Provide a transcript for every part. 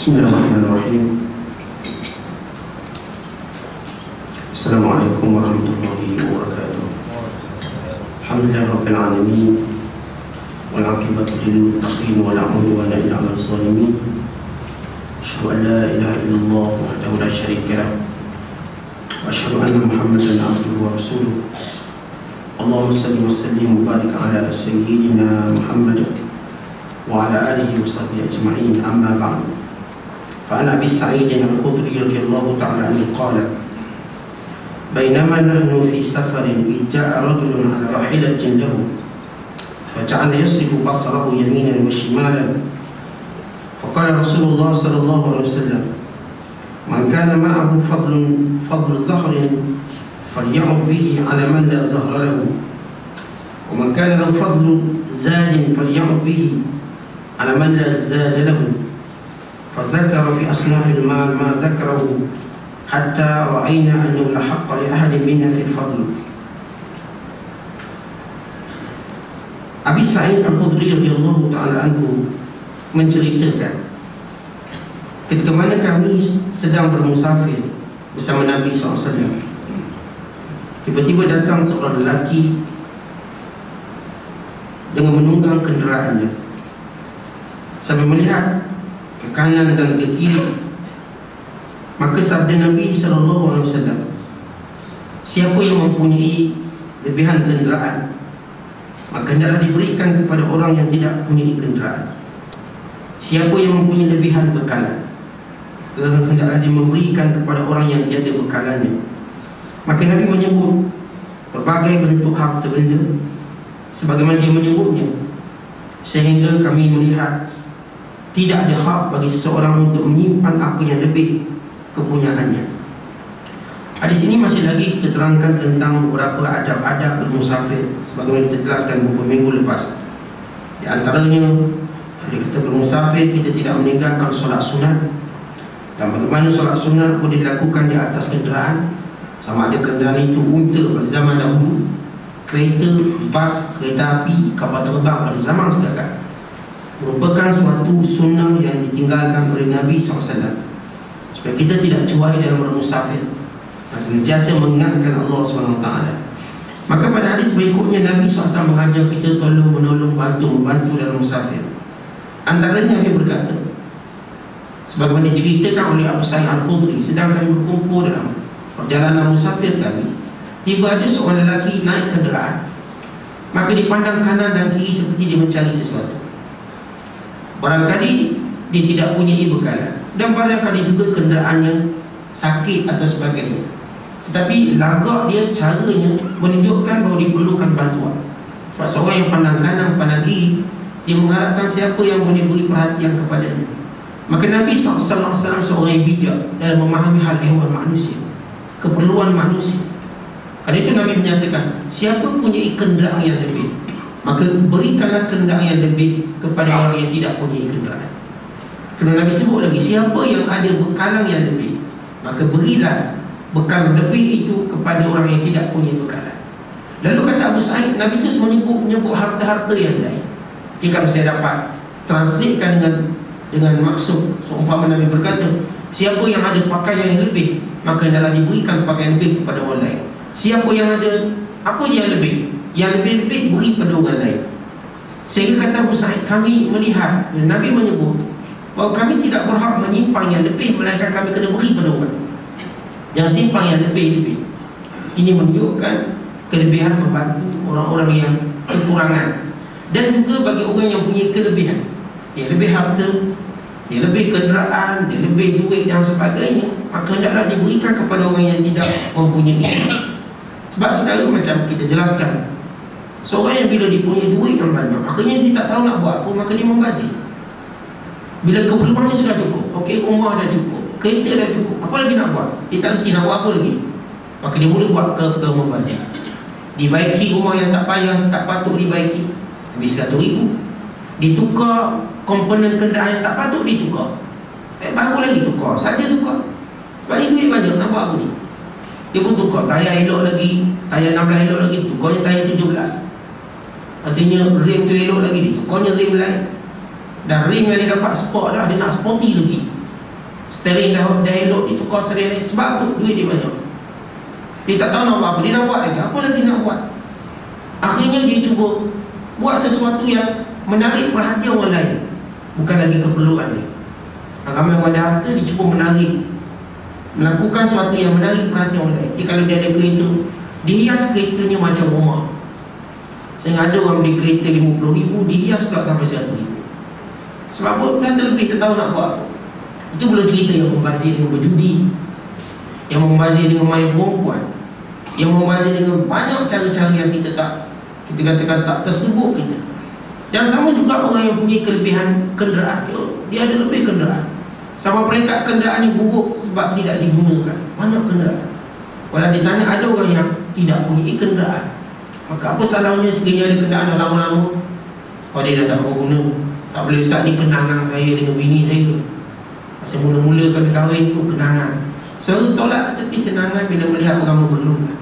Bismillahirrahmanirrahim. Assalamualaikum warahmatullahi wabarakatuh. Alhamdulillahirabbil alamin. Wal 'aqibatu lil muttaqin wa la 'udwana illa 'alal zalimin. Asyhadu an la ilaha illallah wahdahu la syarika lah. Wa asyhadu anna Muhammadan 'abduhu wa rasuluh. Allahumma shalli wa sallim wa barik 'ala sayyidina Muhammad wa 'ala alihi wa sahbihi ajma'in. Amma ba'du. فعن أبي سعيد الخدري رضي الله تعالى عنه قال: بينما نحن في سفر إذ جاء رجل على راحلة له فجعل يصرف بصره يمينا وشمالا فقال رسول الله صلى الله عليه وسلم: من كان معه فضل ظهر فليعظ به على من لا ظهر له، ومن كان له فضل زاد فليعظ به على من لا زاد له. فذكر في أصناف المال ما ذكره حتى رأينا أنه لا حق لأحد منا في الفضل. Abi Sa'id Al-Khudri radhiyallahu ta'ala anhu menceritakan ketika mana kami sedang bermusafir bersama Nabi SAW, tiba-tiba datang seorang lelaki dengan menunggang kenderaannya sambil melihat ke kanan dan ke kiri. Maka sabda Nabi SAW, siapa yang mempunyai lebihan kenderaan, maka hendaklah diberikan kepada orang yang tidak mempunyai kenderaan. Siapa yang mempunyai lebihan bekalan, hendaklah diberikan kepada orang yang tiada bekalannya. Maka Nabi menyebut berbagai bentuk harta benda sebagaimana dia menyebutnya, sehingga kami melihat tidak ada hak bagi seseorang untuk menyimpan apa yang lebih kepunyaannya. Hadis ini masih lagi kita terangkan tentang beberapa adab-adab bermusafir sebagaimana kita jelaskan beberapa minggu lepas. Di antaranya, bila kita bermusafir, kita tidak meninggalkan solat sunat. Dan bagaimana solat sunat boleh dilakukan di atas kenderaan, sama ada kenderaan itu unta pada zaman dahulu, kereta, bas, kereta api, kapal terbang pada zaman sekarang, merupakan suatu sunnah yang ditinggalkan oleh Nabi SAW, supaya kita tidak cuai dalam bermusafir dan senantiasa mengingatkan Allah SWT. Maka pada hadis berikutnya Nabi SAW mengajar kita tolong menolong, membantu dalam musafir. Antaranya dia berkata, sebagaimana diceritakan oleh Abu Sa'id Al-Khudri, sedang kami berkumpul dalam perjalanan musafir kami, tiba ada seorang lelaki naik kenderaan, maka dipandang kanan dan kiri seperti dia mencari sesuatu. Barangkali dia tidak punya bekalan, dan barangkali juga kenderaannya sakit atau sebagainya, tetapi lagak dia, caranya menunjukkan bahawa diperlukan bantuan. Sebab seorang yang pandang kanan, pandang kiri, dia mengharapkan siapa yang boleh beri perhatian kepadanya. Maka Nabi SAW seorang yang bijak dalam memahami hal ehwal manusia, keperluan manusia. Karena itu Nabi menyatakan, siapa punya kenderaan yang lebih, maka berikanlah kenderaan yang lebih kepada orang yang tidak punya kenderaan. Kerana Nabi sebut lagi, siapa yang ada bekalan yang lebih, maka berilah bekal lebih itu kepada orang yang tidak punya bekalan. Lalu kata Abu Sa'id, Nabi itu menyebut harta-harta yang lain. Jika saya dapat translatekan dengan maksud, seumpama Nabi berkata, siapa yang ada pakaian yang lebih, maka hendaklah diberikan pakaian lebih kepada orang lain. Siapa yang ada apa yang lebih, yang lebih-lebih beri pada orang lain. Sehingga kata Abu Sa'id, kami melihat Nabi menyebut bahawa kami tidak berhak menyimpan yang lebih, melainkan kami kena beri pada orang yang simpan yang lebih-lebih. Ini menunjukkan kelebihan membantu orang-orang yang kekurangan, dan juga bagi orang yang punya kelebihan, yang lebih harta, yang lebih kenderaan, yang lebih duit dan sebagainya, maka hendaklah diberikan kepada orang yang tidak mempunyai. Sebab saudara, macam kita jelaskan, seorang yang bila dia punya duit yang banyak, akhirnya dia tak tahu nak buat apa, maka dia membazir. Bila keperluannya sudah cukup, okey, rumah dah cukup, kereta dah cukup, apa lagi nak buat? Dia tak kerti nak buat apa lagi, maka dia mula buat ke membazir. Dibaiki rumah yang tak payah, tak patut dibaiki, habis 100,000. Ditukar komponen kenderaan yang tak patut ditukar, baru lagi tukar, saja tukar. Sebab ni duit banyak, nak buat apa ni? Dia pun tukar tayar elok lagi, tayar 16 elok lagi, tukarnya tayar 17. Artinya rim tu elok lagi, ditukarnya rim lain. Dan rim yang dia dapat sport dah, dia nak sporty lagi. Steering dah elok, dia tukar steering lain. Sebab apa? Duit dia banyak. Dia tak tahu nak buat apa. Dia nak buat lagi. Apa lagi nak buat? Akhirnya dia cuba buat sesuatu yang menarik perhatian orang lain, bukan lagi keperluan dia. Ramai orang ada harta, dia cuba melakukan sesuatu yang menarik perhatian orang lain. Dia, kalau dia ada kereta, dia hias keretanya macam rumah. Sehingga ada orang beli kereta 50,000, dia hias pula sampai 100,000. Sebab apa? Dah terlebih, tak tahu nak buat apa. Itu belum cerita yang membazir dengan berjudi, yang membazir dengan main perempuan, yang membazir dengan banyak cara-cara yang kita katakan tak tersebut kita. Dan sama juga orang yang punya kelebihan kenderaan, dia ada lebih kenderaan. Sama peringkat kenderaan ni buruk sebab tidak digunakan. Banyak kenderaan. Walau di sana ada orang yang tidak punya kenderaan, maka apa salahnya sekiranya ada kenderaan lama-lama? Kalau dia dah tak guna, tak boleh, ustaz, ni kenangan saya dengan bini saya. Masa mula-mula kami kahwin tu kenangan. Saya tolak tetapi kenangan bila melihat orang memerlukan.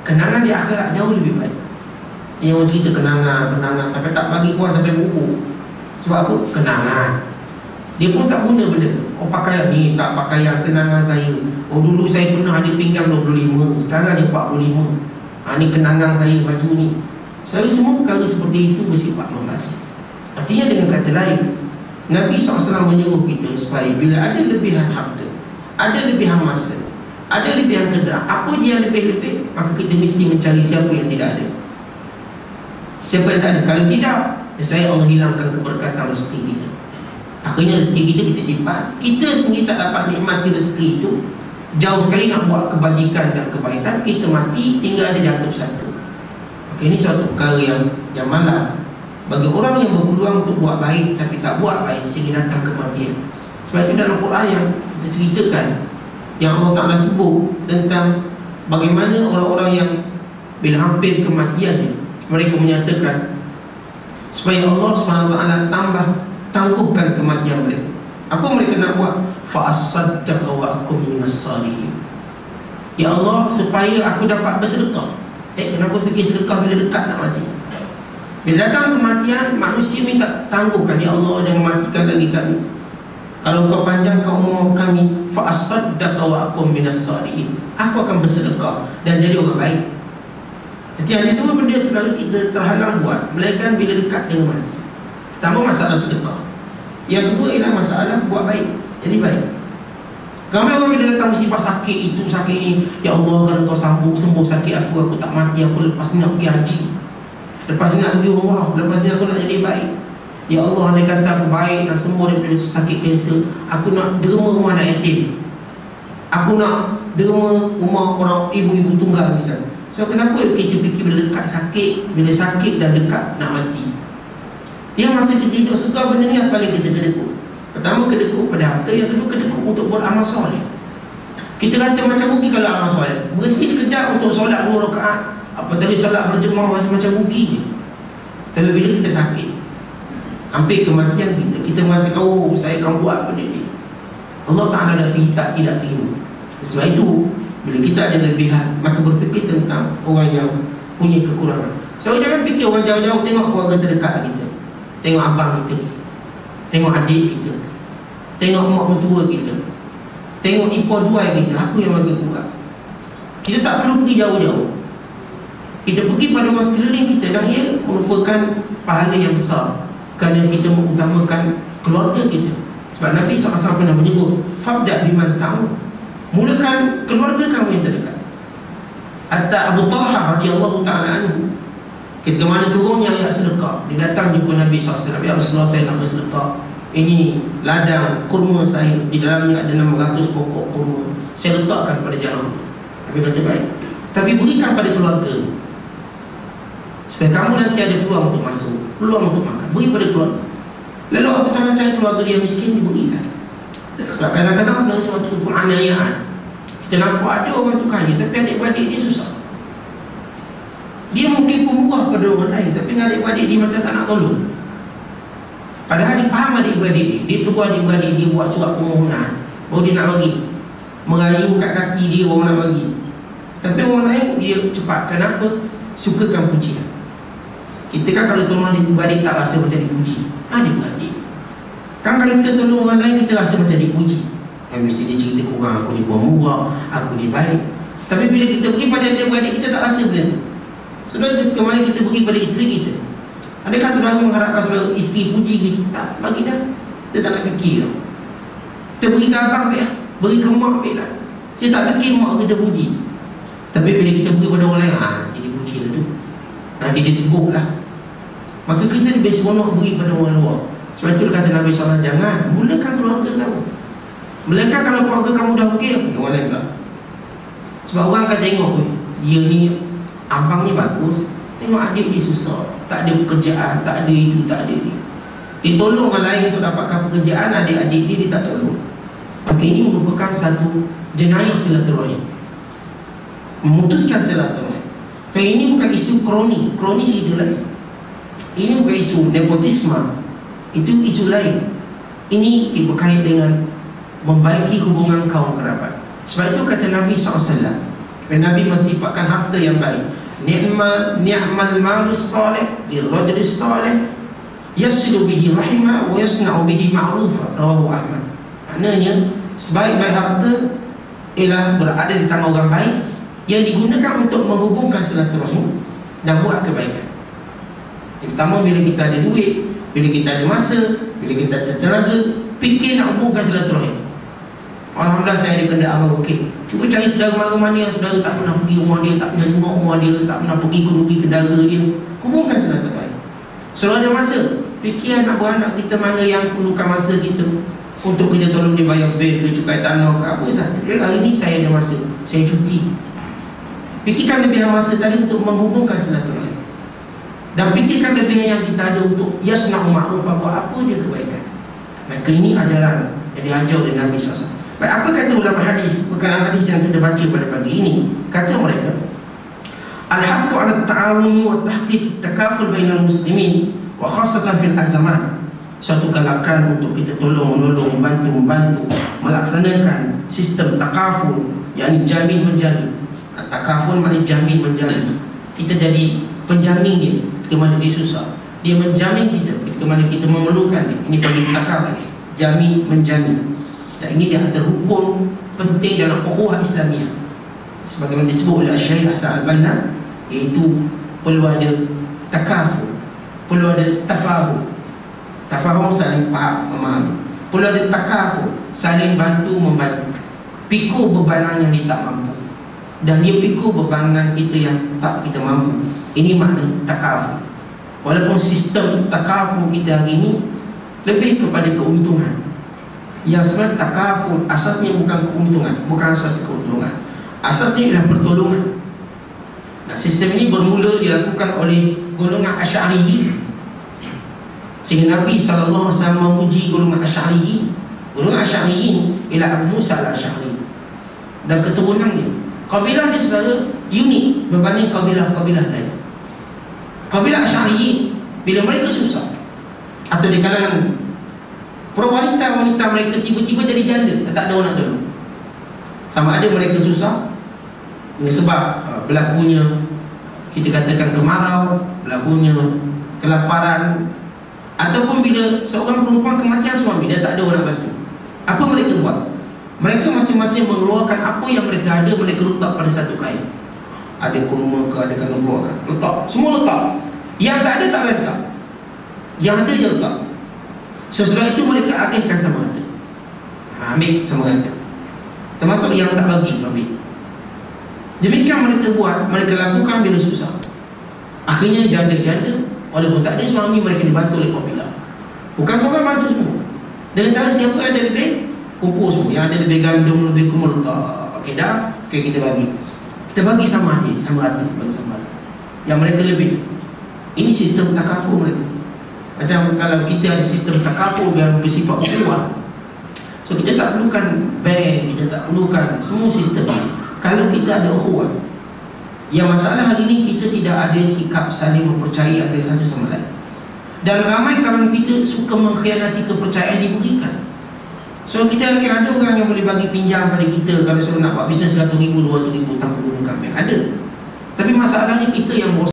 Kenangan di akhirat jauh lebih baik. Yang orang cerita kenangan sampai tak bagi kuat sampai buku. Sebab apa? Kenangan. Dia pun tak guna benda tu. Oh, pakaian ni, tak pakaian kenangan saya. Oh, dulu saya pernah ada pinggang 25, sekarang ni 45. Ni kenangan saya baju ni. Selalu semua perkara seperti itu bersifat membazir. Artinya dengan kata lain, Nabi SAW menyuruh kita supaya bila ada lebihan harta, ada lebihan masa, ada lebihan kenderaan, apa dia yang lebih-lebih, maka kita mesti mencari siapa yang tidak ada. Siapa yang tak ada? Kalau tidak, saya Allah hilangkan keberkatan rezeki kita. Akhirnya rezeki kita simpan. Kita sendiri tak dapat nikmati rezeki itu. Jauh sekali nak buat kebajikan dan kebaikan, kita mati tinggal ada jatuh satu. Ini suatu perkara yang malang bagi orang yang berpeluang untuk buat baik tapi tak buat baik sehingga datang kematian. Sebab itu dalam Quran yang kita ceritakan, yang Allah Ta'ala sebut tentang bagaimana orang-orang yang bila hampir kematian, mereka menyatakan supaya Allah SWT tangguhkan kematian mereka. Apa mereka nak buat? Fa'asaddaqa wa akum minas salihin. Ya Allah, supaya aku dapat bersedekah. Kenapa fikir sedekah bila dekat nak mati? Bila datang kematian, manusia minta tangguhkan. Ya Allah, jangan matikan lagi kami. Kalau kau panjangkan umur kami, fa'asaddaqa wa akum minas salihin. Aku akan bersedekah dan jadi orang baik. Jadi ada dua benda sebenarnya kita terhalang buat, melainkan bila dekat dengan mati. Pertama, masalah sedekah. Yang kedua ialah masalah buat baik, jadi baik. Ramai orang bila datang musibah sakit itu, sakit ini, ya Allah, kalau kau sembuh sakit aku tak mati, aku lepas ni nak pergi haji, lepas ni nak pergi umrah, lepas ni aku nak jadi baik. Ya Allah, andai kata aku baik nak sembuh daripada sakit kanser, aku nak derma rumah anak yatim, aku nak derma rumah orang ibu-ibu tunggal misalnya. So kenapa kita fikir bila dekat sakit, bila sakit dan dekat nak mati? Yang masa kita hidup segala benda ni yang paling kita kedekut. Pertama, kedekut pada harta. Yang kedua, kedekut untuk buat amal soleh. Kita rasa macam rugi kalau amal soleh. Berhenti sekejap untuk solat 2 rakaat, apa tadi solat berjemaah, macam rugi je. Tapi bila kita sakit, hampir kematian kita merasa, oh, saya akan buat benda ni, Allah Ta'ala dah tidak terima. Sebab itu bila kita ada lebihan, maka berfikir tentang orang yang punya kekurangan. So jangan fikir orang jauh-jauh, tengok keluarga terdekat kita, tengok abang kita, tengok adik kita, tengok mak mentua kita, tengok ipar duai kita, apa yang bagi kurang. Kita tak perlu pergi jauh-jauh, kita pergi pada orang sekeliling kita, dan ia merupakan pahala yang besar kerana kita mengutamakan keluarga kita. Sebab Nabi SAW pernah menyebut, fabda' biman ta'u, mulakan keluarga kamu yang terdekat. Hatta Abu Talha radhiyallahu ta'ala anhu, ketika mana turunnya ayat sedekah, dia datang jumpa Nabi SAW. Ya Rasulullah, saya nak bersedekah. Ini ladang kurma saya, di dalamnya ada 600 pokok kurma, saya letakkan pada jalan. Nabi kata, baik, tapi berikan pada keluarga, supaya kamu nanti ada peluang untuk masuk, peluang untuk makan. Beri pada keluarga. Lalu Abu Talha cari keluarga dia miskin, diberikan. Sebab kadang-kadang sebenarnya suatu penganiayaan. Kita nampak ada orang tu kaya, tapi adik-beradik dia susah. Dia mungkin pembuah pada orang lain, tapi dengan adik-beradik dia macam tak nak tolong. Padahal dia faham adik-beradik dia. Dia tunggu adik-beradik dia buat surat permohonan, baru dia nak bagi, merayu kat kaki dia baru nak bagi. Tapi orang lain dia cepat. Kenapa? Sukakan pujian. Kita kan kalau tolong adik-beradik tak rasa macam dipuji. Adik-beradik kan kalau kita tolong orang lain, kita rasa macam dipuji. Mesti dia cerita kurang, aku ni buang murah, aku ni baik. Tapi bila kita pergi pada adik-beradik, kita tak rasa benda tu. Saudara, kemana kita pergi pada isteri kita? Adakah saudara mengharapkan saudara isteri puji kita? Tak, bagi dah. Dia tak nak fikir. Kita beri ke abang, beri ke mak, lah. Dia tak fikir mak kita puji. Tapi bila kita beri pada orang lain, nanti dia puji lah tu, nanti dia sebut lah. Maka kita lebih seronok beri pada orang luar. Sebab itu kata Nabi SAW, jangan mulakan keluarga kamu. Melainkan kalau keluarga kamu dah okey, orang lain pula. Sebab orang akan tengok, dia ni, abang ni bagus, tengok adik dia susah, tak ada pekerjaan, tak ada itu, tak ada ni. Dia tolong orang lain untuk dapatkan pekerjaan, adik-adik dia tak tolong. Maka ini merupakan satu jenayah silaturahim, memutuskan silaturahim. So ini bukan isu kroni cerita lagi. Ini bukan isu nepotisme, itu isu lain. Ini berkait dengan membaiki hubungan kaum kerabat. Sebab itu kata Nabi SAW, Nabi mensifatkan harta yang baik. Ni'mal malus salih lirajlis salih yasilu bihi rahimah wa yasna'u bihi ma'rufa, rawahu Ahmad. Maknanya sebaik-baik harta ialah berada di tangan orang baik yang digunakan untuk menghubungkan silaturahim dan buat kebaikan. Pertama, bila kita ada duit, bila kita ada masa, bila kita ada tenaga, fikir nak hubungkan silaturahim. Alhamdulillah saya ada kenderaan baru, okey. Cuba cari saudara mana yang saudara tak pernah pergi rumah dia, tak pernah tengok rumah dia, tak pernah pergi kerugi kendara dia, hubungkan silaturahim. Selalu ada masa, fikir anak beranak kita mana yang perlukan masa kita untuk kita tolong dia bayar bil ke, cukai tanah ke, apa sahaja. Hari ni saya ada masa, saya cuti. Fikirkan lebihan masa tadi untuk menghubungkan silaturahim. Dan fikirkan lebihan yang kita ada untuk yasna'u ma'ruf, buat apa je kebaikan. Maka ini ajaran yang diajar oleh Nabi SAW. Baik, apa kata ulama hadis berkenaan hadis yang kita baca pada pagi ini? Kata mereka, al-hafu 'ala at-ta'awun wa tahqiq at-takaful bainal muslimin wa khassatan fil azaman. Suatu galakan untuk kita tolong-menolong, membantu melaksanakan sistem takaful, yakni jamin menjamin. Takaful maknanya jamin menjamin. Kita jadi penjamin dia ketika mana dia susah. Dia menjamin kita ketika mana kita memerlukan dia. Ini panggil takaful, jamin menjamin. Dan ini dia antara rukun penting dalam ukhuwah Islamiah, sebagaimana disebut oleh Syekh Hasan Al-Banna, iaitu perlu ada takaful, perlu ada tafahum. Tafahum saling faham, memahami. Perlu ada takaful, saling bantu membantu. Pikul bebanan yang dia tak mampu, dan dia pikul bebanan kita yang tak kita mampu. Ini makna takaful. Walaupun sistem takaful kita hari ini lebih kepada keuntungan, yang sebenarnya takaful asasnya bukan keuntungan, bukan asas keuntungan, asasnya ialah pertolongan. Nah, sistem ini bermula dilakukan oleh golongan Asy'ariyin, sehingga Nabi SAW memuji golongan Asy'ariyin. Golongan Asy'ariyin ialah Abu Musa Al-Asy'ari dan keturunannya. Kabilah dia saudara unik berbanding kabilah-kabilah lain. Kabilah Asy'ariyin, bila mereka susah atau di kalangan wanita mereka tiba-tiba jadi janda, tak ada orang nak tolong. Sama ada mereka susah sebab berlakunya, kita katakan kemarau, berlakunya kelaparan, ataupun bila seorang perempuan kematian suami, dia tak ada orang bantu. Apa mereka buat? Mereka masing-masing mengeluarkan apa yang mereka ada, mereka letak pada satu kain. Ada kurma ke, ada kena keluarkan, letak, semua letak. Yang tak ada tak boleh letak, yang ada je letak. Sesudah itu mereka akihkan sama rata, ambil sama rata, termasuk yang tak bagi ambil. Demikian mereka buat, mereka lakukan bila susah. Akhirnya janda-janda, walaupun tak ada suami, mereka dibantu oleh kabilah. Bukan seorang bantu semua. Dengan cara siapa yang ada lebih, kumpul semua. Yang ada lebih gandum, lebih kumul, letak. Okey dah, okey kita bagi. Kita bagi sama aja, sama rata, bagi sama rata. Yang mereka lebih. Ini sistem takaful mereka. Macam kalau kita ada sistem takaful yang bersifat ukhuwah, so kita tak perlukan bank, kita tak perlukan semua sistem ini. Kalau kita ada ukhuwah, yang masalah hari ini kita tidak ada sikap saling mempercayai antara satu sama lain. Dan ramai kalangan kita suka mengkhianati kepercayaan diberikan. So kita akan ada orang yang boleh bagi pinjam pada kita kalau suruh nak buat bisnes 100,000, 200,000 tanpa gunakan bank. Ada. Tapi masalahnya kita yang